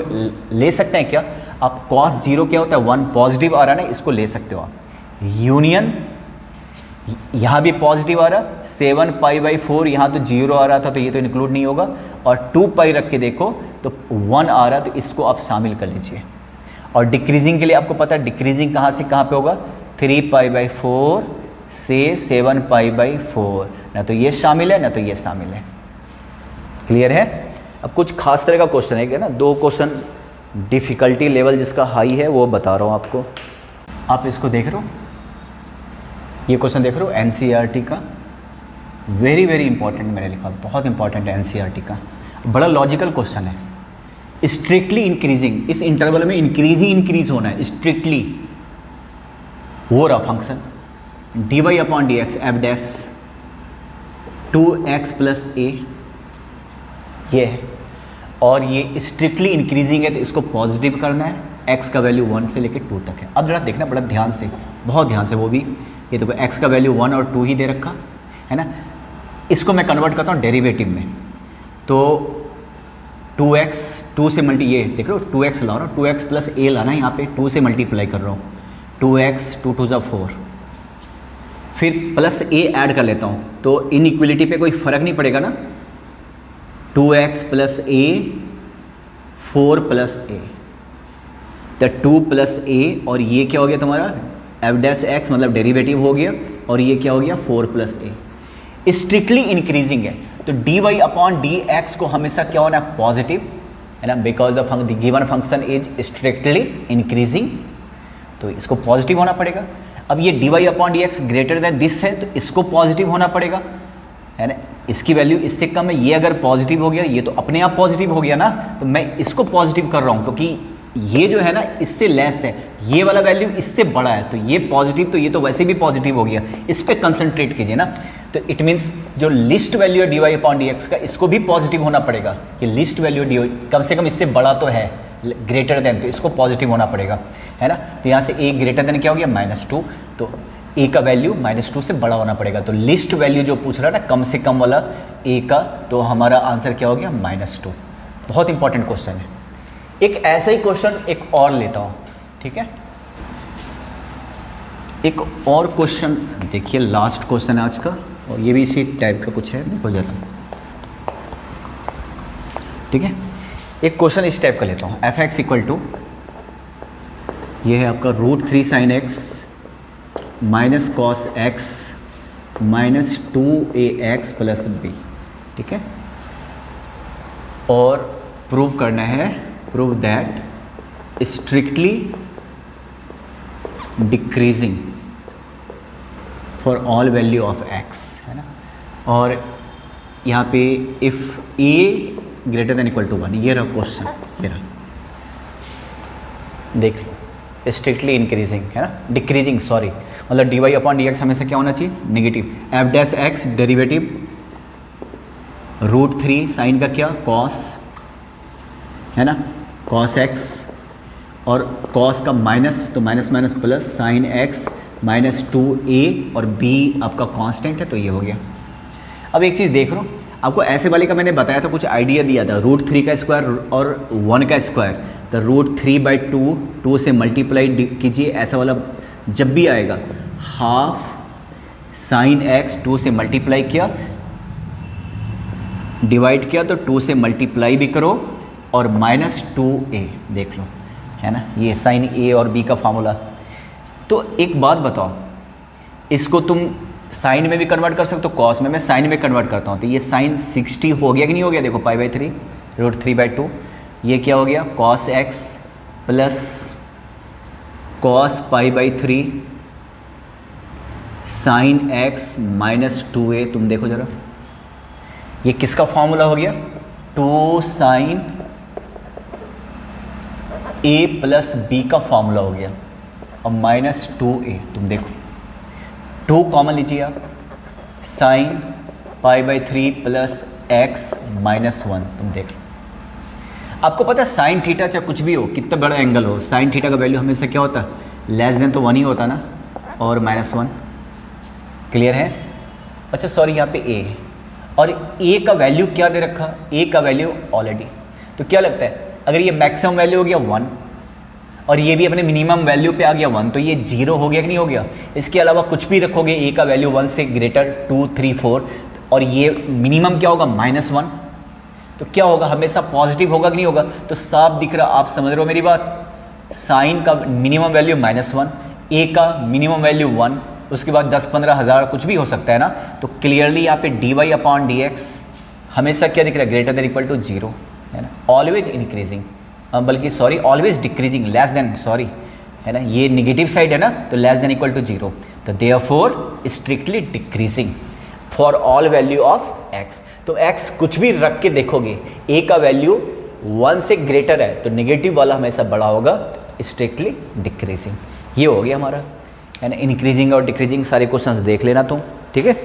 ले सकते हैं क्या आप, cos 0 क्या होता है 1, पॉजिटिव आ रहा है ना, इसको ले सकते हो आप, यूनियन यहाँ भी पॉजिटिव आ रहा, 7π/4 यहाँ तो 0 आ रहा था, तो ये तो इंक्लूड नहीं होगा, और 2π रख के देखो तो 1 आ रहा, तो इसको आप शामिल कर लीजिए। और डिक्रीजिंग के लिए आपको पता है डिक्रीजिंग कहाँ से कहाँ पे होगा, 3π/4 से 7π/4, ना तो ये शामिल है ना तो ये शामिल है, क्लियर है। अब कुछ खास तरह का क्वेश्चन है क्या ना, 2 क्वेश्चन डिफ़िकल्टी लेवल जिसका हाई है वो बता रहा हूँ आपको। आप इसको देख रहे हो, ये क्वेश्चन देख रहे हो एनसीईआरटी का, वेरी वेरी इंपॉर्टेंट मैंने लिखा, बहुत इंपॉर्टेंट है एनसीईआरटी का, बड़ा लॉजिकल क्वेश्चन है। स्ट्रिक्टली इंक्रीजिंग, इस इंटरवल में इंक्रीज ही इंक्रीज होना है, स्ट्रिक्टली वो रहा function dy/dx f' 2x + a, ये है, और ये स्ट्रिक्टली इंक्रीजिंग है, तो इसको पॉजिटिव करना है, x का वैल्यू 1 से लेकर 2 तक है। अब जरा देखना बड़ा ध्यान से, बहुत ध्यान से, वो भी ये देखो x का वैल्यू 1 और 2 ही दे रखा है ना। इसको मैं कन्वर्ट करता हूँ डेरिवेटिव में, तो 2x 2 से मल्टी, ये देख लो 2x ला रहा हूँ, 2x + a लाना है, यहाँ पे 2 से मल्टीप्लाई कर रहा हूँ, 2x 2 2 = 4, फिर प्लस a ऐड कर लेता हूँ, तो इनइक्वलिटी पे कोई फ़र्क नहीं पड़ेगा ना, 2x + a 4 + a, तो 2 + a, और ये क्या हो गया तुम्हारा f' मतलब डेरिवेटिव हो गया, और ये क्या हो गया 4 + a, स्ट्रिक्टली इंक्रीजिंग है, तो dy/dx को हमेशा क्या होना है पॉजिटिव, है ना, because the given function is strictly increasing, तो इसको पॉजिटिव होना पड़ेगा। अब ये dy upon D x greater than this है तो इसको पॉजिटिव होना पड़ेगा, है ना, इसकी वैल्यू इससे कम है, ये अगर पॉजिटिव हो गया ये तो अपने आप पॉजिटिव हो गया ना, तो मैं इसको पॉजिटिव कर रहा हूँ क्योंकि ये जो है ना इससे लेस है, ये वाला वैल्यू इससे बड़ा है, तो ये पॉजिटिव, तो ये तो वैसे भी पॉजिटिव हो गया, इस पर कंसंट्रेट कीजिए ना। तो इट मीन्स जो लिस्ट वैल्यू है d Y upon D x का, इसको भी पॉजिटिव होना पड़ेगा कि लिस्ट वैल्यू डी कम से कम इससे बड़ा तो है, ग्रेटर देन, तो इसको पॉजिटिव होना पड़ेगा, है ना। तो यहाँ से ए ग्रेटर देन क्या हो गया -2, तो ए का वैल्यू -2 से बड़ा होना पड़ेगा, तो लिस्ट वैल्यू जो पूछ रहा है ना कम से कम वाला ए का, तो हमारा आंसर क्या हो गया -2। बहुत इंपॉर्टेंट क्वेश्चन है। एक ऐसा ही क्वेश्चन एक और लेता हूँ, ठीक है, एक और क्वेश्चन देखिए, लास्ट क्वेश्चन है आज का, और ये भी इसी टाइप का कुछ है, देखो जरा, ठीक है। एक क्वेश्चन इस टाइप का लेता हूँ, एफ एक्स इक्वल टू, ये है आपका √3 sin x minus cos x minus 2ax plus b, ठीक है, और प्रूव करना है, prove that strictly decreasing for all value of x, है ना। और यहाँ पे if a greater than equal to 1, ये रहा क्वेश्चन, ये रहा, देख लो, स्ट्रिक्टली इंक्रीजिंग, है ना, डिक्रीजिंग, सॉरी, मतलब d Y upon D x हमेशा क्या होना चाहिए, negative, f dash x derivative √3 sine का क्या, कॉस, है ना, कॉस एक्स, और कॉस का माइनस, तो minus minus plus sine x minus 2a, और b आपका कांस्टेंट है, तो ये हो गया। अब एक चीज़ देख लो, आपको ऐसे वाले का मैंने बताया था, कुछ आइडिया दिया था, √3 का स्क्वायर और 1 का स्क्वायर, तो √3/2, 2 से मल्टीप्लाई कीजिए, ऐसा वाला जब भी आएगा, हाफ साइन एक्स 2 से मल्टीप्लाई किया, डिवाइड किया, तो 2 से मल्टीप्लाई भी करो, और -2a, देख लो, है ना, ये साइन a और b का फार्मूला। तो एक बात बताओ, इसको तुम साइन में भी कन्वर्ट कर सकते हो, कॉस में, मैं साइन में कन्वर्ट करता हूँ, तो ये साइन 60 हो गया कि नहीं हो गया, देखो π/3 √3/2, ये क्या हो गया, cos X plus cos π/3 sine x minus 2a, तुम देखो जरा, ये किसका फॉर्मूला हो गया, 2 साइन a प्लस b का फॉर्मूला हो गया, और -2a, तुम देखो 2 कॉमन लीजिए आप, साइन π/3 प्लस एक्स माइनस 1, तुम देख लो। आपको पता है साइन थीटा चाहे कुछ भी हो, कितना बड़ा एंगल हो, साइन थीटा का वैल्यू हमेशा क्या होता है, लेस देन तो 1 ही होता ना, और -1, क्लियर है। अच्छा सॉरी, यहाँ पे a है, और a का वैल्यू क्या दे रखा, a का वैल्यू ऑलरेडी, तो क्या लगता है, अगर ये मैक्सिमम वैल्यू हो गया 1, और ये भी अपने मिनिमम वैल्यू पे आ गया 1, तो ये 0 हो गया कि नहीं हो गया। इसके अलावा कुछ भी रखोगे, a का वैल्यू 1 से ग्रेटर 2, 3, 4, और ये मिनिमम क्या होगा, -1, तो क्या होगा, हमेशा पॉजिटिव होगा कि नहीं होगा। तो साफ दिख रहा, आप समझ रहे हो मेरी बात, साइन का मिनिमम वैल्यू -1, a का मिनिमम वैल्यू 1, उसके बाद 10-15 हज़ार कुछ भी हो सकता है ना। तो क्लियरली यहाँ पे d Y upon D x हमेशा क्या दिख रहा है, ग्रेटर देन इक्वल टू 0, है ना, ऑलवेज इंक्रीजिंग, बल्कि sorry always decreasing, less than, sorry, है ना, ये निगेटिव साइड है ना, तो लेस देन इक्वल टू 0, तो therefore strictly decreasing for all value of x। तो x कुछ भी रख के देखोगे, a का वैल्यू 1 से ग्रेटर है, तो नेगेटिव वाला हमेशा बड़ा होगा, स्ट्रिक्टली डिक्रीजिंग। ये हो गया हमारा, है ना, इंक्रीजिंग और डिक्रीजिंग सारे क्वेश्चंस देख लेना तुम, ठीक है।